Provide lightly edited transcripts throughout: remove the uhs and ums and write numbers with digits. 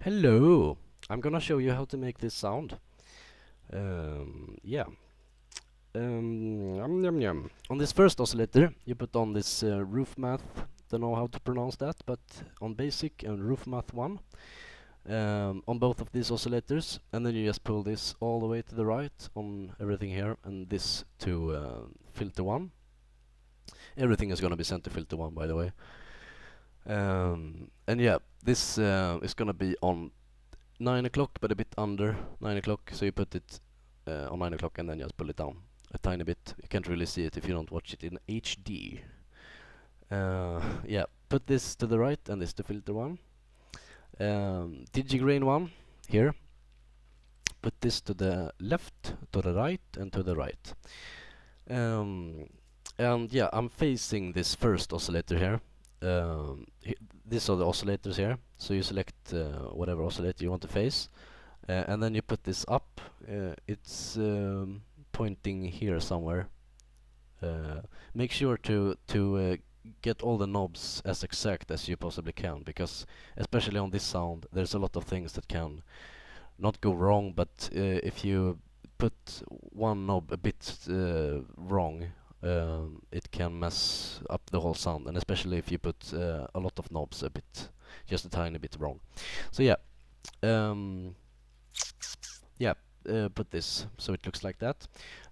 Hello! I'm gonna show you how to make this sound. Yeah. Yum, yum. On this first oscillator, you put on this roof math. Don't know how to pronounce that, but on basic and roof math 1. On both of these oscillators, and then you just pull this all the way to the right on everything here, and this to filter 1. Everything is gonna be sent to filter 1, by the way. And yeah, this is gonna be on 9 o'clock, but a bit under 9 o'clock, so you put it on 9 o'clock and then just pull it down a tiny bit. You can't really see it if you don't watch it in HD. Yeah, put this to the right and this to filter 1. Digigrain 1 here. Put this to the left, to the right, and to the right. And yeah, I'm facing this first oscillator here. These are the oscillators here, so you select whatever oscillator you want to face, and then you put this up. It's pointing here somewhere. Make sure to get all the knobs as exact as you possibly can, because especially on this sound there's a lot of things that can not go wrong, but if you put one knob a bit wrong, it can mess up the whole sound, and especially if you put a lot of knobs just a tiny bit wrong. So yeah, put this so it looks like that.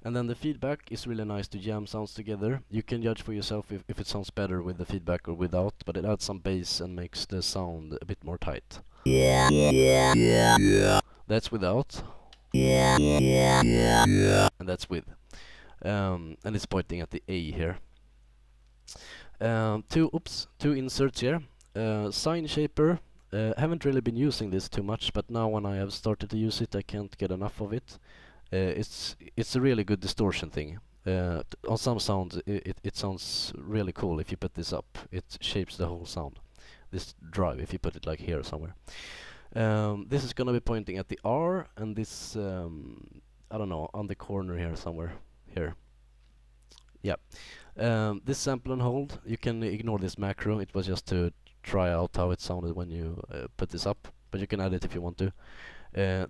And then the feedback is really nice to jam sounds together. You can judge for yourself if it sounds better with the feedback or without, but it adds some bass and makes the sound a bit more tight. That's without. And that's with. And it's pointing at the A here. Two inserts here. Sine shaper. Haven't really been using this too much, but now when I have started to use it, I can't get enough of it. It's a really good distortion thing. On some sounds, it sounds really cool if you put this up. It shapes the whole sound. This drive, if you put it like here somewhere. This is gonna be pointing at the R, and this I don't know, on the corner here somewhere. Here. Yeah. This sample and hold, you can ignore this macro. It was just to try out how it sounded when you put this up, but you can add it if you want to.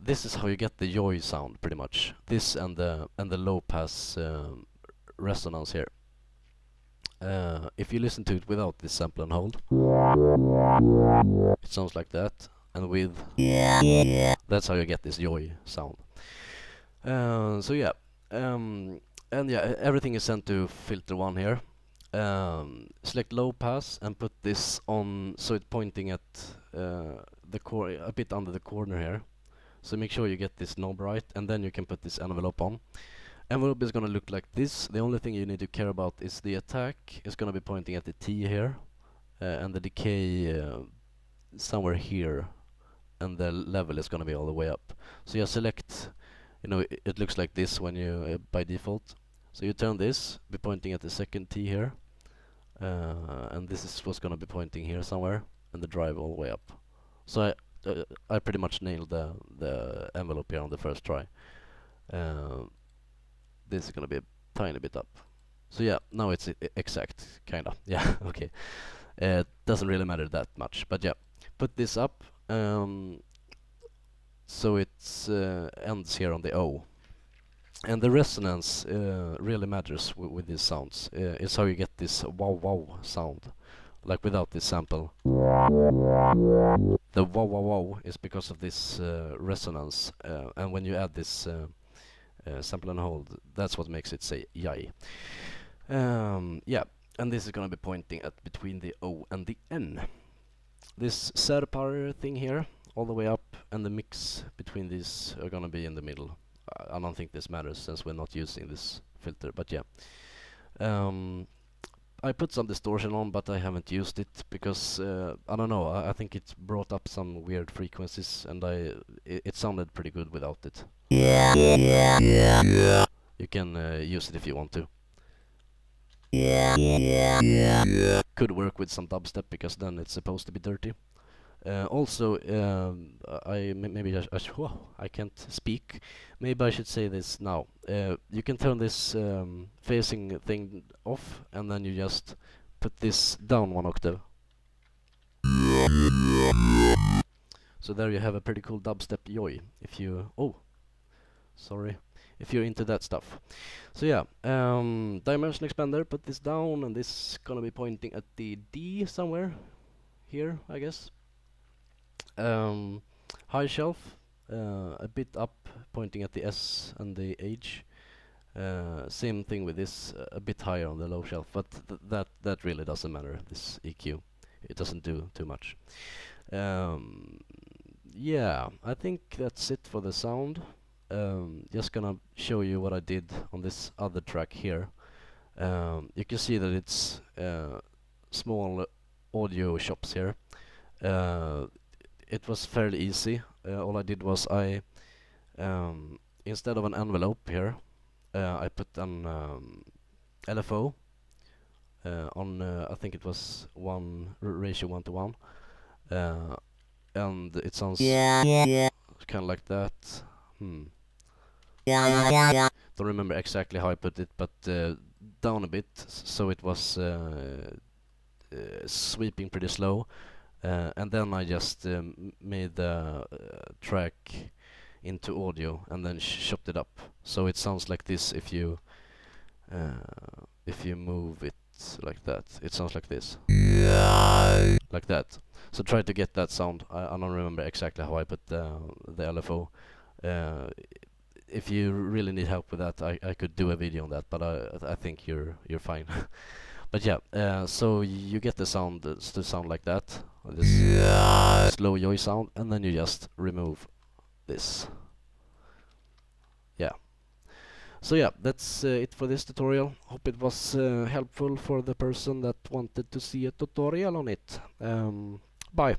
This is how you get the joy sound, pretty much. This and the low pass resonance here. If you listen to it without this sample and hold, it sounds like that, and with, that's how you get this joy sound. So yeah, and yeah, everything is sent to filter 1 here. Select low pass and put this on, so it's pointing at a bit under the corner here. So make sure you get this knob right, and then you can put this envelope on. Envelope is gonna look like this. The only thing you need to care about is the attack. It's gonna be pointing at the T here, and the decay somewhere here, and the level is gonna be all the way up. So you select, you know, it looks like this when you by default. So you turn this, be pointing at the second T here, and this is what's gonna be pointing here somewhere, and the drive all the way up. So I pretty much nailed the envelope here on the first try. This is gonna be a tiny bit up. So yeah, now it's exact, kinda. Yeah, okay. Doesn't really matter that much, but yeah, put this up. So it ends here on the O. And the resonance really matters with these sounds. It's how you get this wow wow sound, like without this sample. The wow wow wow is because of this resonance, and when you add this sample and hold, that's what makes it say yay. Yeah, and this is gonna be pointing at between the O and the N. This power thing here, all the way up, and the mix between these are gonna be in the middle. I don't think this matters since we're not using this filter, but yeah. I put some distortion on, but I haven't used it because I don't know. I think it brought up some weird frequencies, and it sounded pretty good without it. You can use it if you want to. Could work with some dubstep because then it's supposed to be dirty. Also, maybe I can't speak. Maybe I should say this now. You can turn this phasing thing off, and then you just put this down one octave. So there you have a pretty cool dubstep yoy. If you sorry, if you're into that stuff. So yeah, dimension expander. Put this down, and this is gonna be pointing at the D somewhere here, I guess. High shelf, a bit up, pointing at the S and the H. Same thing with this, a bit higher on the low shelf, but that really doesn't matter. This EQ, it doesn't do too much. Yeah, I think that's it for the sound. Just gonna show you what I did on this other track here. You can see that it's small audio shops here. It was fairly easy. All I did was instead of an envelope here, I put an LFO on, I think it was ratio 1 to 1, and it sounds kind of like that. Don't remember exactly how I put it, but down a bit, so it was sweeping pretty slow. And then I just made the track into audio and then chopped it up, so it sounds like this. If you move it like that, it sounds like this, like that. So try to get that sound. I don't remember exactly how I put the LFO. If you really need help with that, I could do a video on that, but I think you're fine. But yeah, so you get the sound to sound like that, this slow yoy sound, and then you just remove this. Yeah. So yeah, that's it for this tutorial. Hope it was helpful for the person that wanted to see a tutorial on it. Bye.